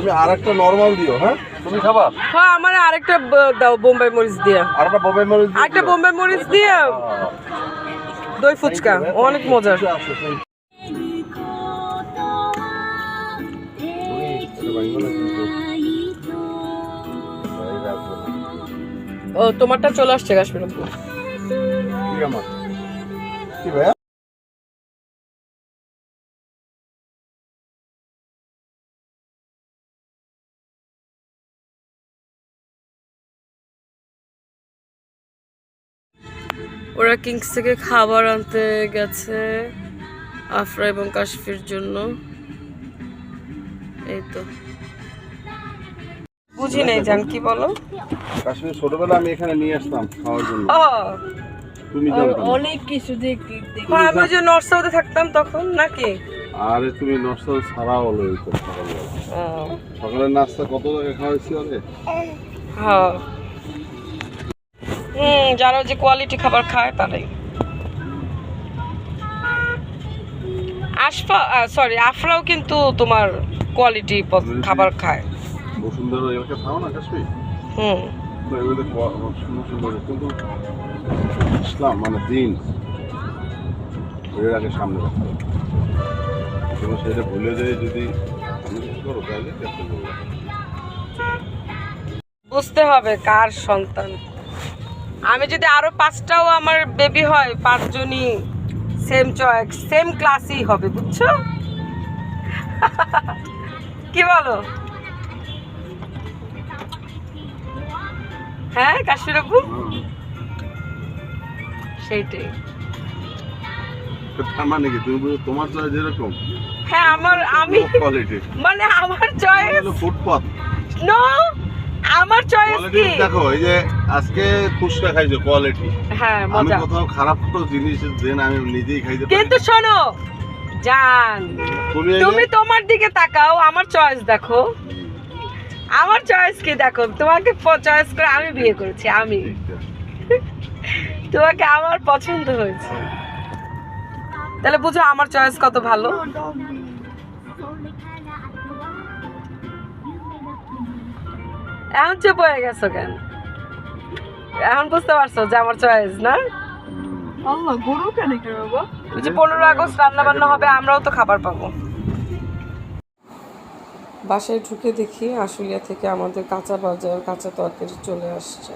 তুমি আরেকটা নরমাল দিও। হ্যাঁ তুমি খাবা? হ্যাঁ আমার আরেকটা দাও বোম্বাই মরিচ দিয়ে। আরেকটা বোম্বাই মরিচ দিয়ে। আরেকটা বোম্বাই মরিচ দিয়ে দই ফুচকা অনেক মজার। ও তোমারটা চলে আসছে কাশ্মীর আপু। কি আমার কি ভাইয়া? ওরা কিংস থেকে খাবার আনতে গেছে আফরা এবং কাশফির জন্য। এই তো বুঝি নাই জান কি বলো? কাশ্মীর ছোটবেলা আমি এখানে নিয়ে আসতাম খাওয়ার জন্য। তুমি জানতো অনেক কিছু দেখি। আমি যে নর্থ সাউথে থাকতাম তখন নাকি? আরে তুমি নর্থ সাউথ ছাড়া হলো এই তো সকালবেলা। সকালের নাস্তা কত টাকা খাওয়াইছি আরে? হ্যাঁ যারা যে কোয়ালিটি খাবার খায় তারাই। আফরাও কিন্তু তোমার কোয়ালিটি খাবার খায়। বসুন্ধরা এলাকা খাও না কাশ্মীর? সুন্দর কিন্তু ইসলাম মানে দিন এর আগে সামনে রাখতে হবে। সেটা ভুলে যায় যদি তুমি কিছু করো তাহলে কেমন বলবো? বুঝতে হবে কার সন্তান। আমি যদি আরো 5টাও আমার বেবি হয় 5 জনই সেম চয়েস সেম ক্লাসই হবে বুঝছো? কি বলো? হ্যাঁ কাশ্মীর আপু সেইটাই। মানে কি তুমি তোমার চয়েস যেরকম? হ্যাঁ আমি কোয়ালিটি মানে আমার চয়েস ফুটপাত নো আমার চয়েস কি দেখো এই যে আজকে ফুচকা খাইছো কোয়ালিটি। হ্যাঁ আমি মজা। কোথাও খারাপ কোনো জিনিস দেন আমি নিজেই খাইতে পারি। কিন্তু শোনো জান তুমি তোমার দিকে তাকাও আমার চয়েস দেখো। আমার চয়েস কি দেখো? তোমাকে চয়েস করে আমি বিয়ে করেছি আমি। তোমাকে আমার পছন্দ হয়েছে তাহলে বুঝো আমার চয়েস কত ভালো। এখন চুপ হয়ে গেছো কেন? এখন বুঝতে পারছো যে আমার চয়েস না? আল্লাহ গরু কেন করবো? যে 15 আগস্ট রান্না বান্না হবে আমরাও তো খাবার পাবো। বাসায় ঢুকে দেখি আশুলিয়া থেকে আমাদের কাঁচা বাজার কাঁচা তরকারি চলে আসছে।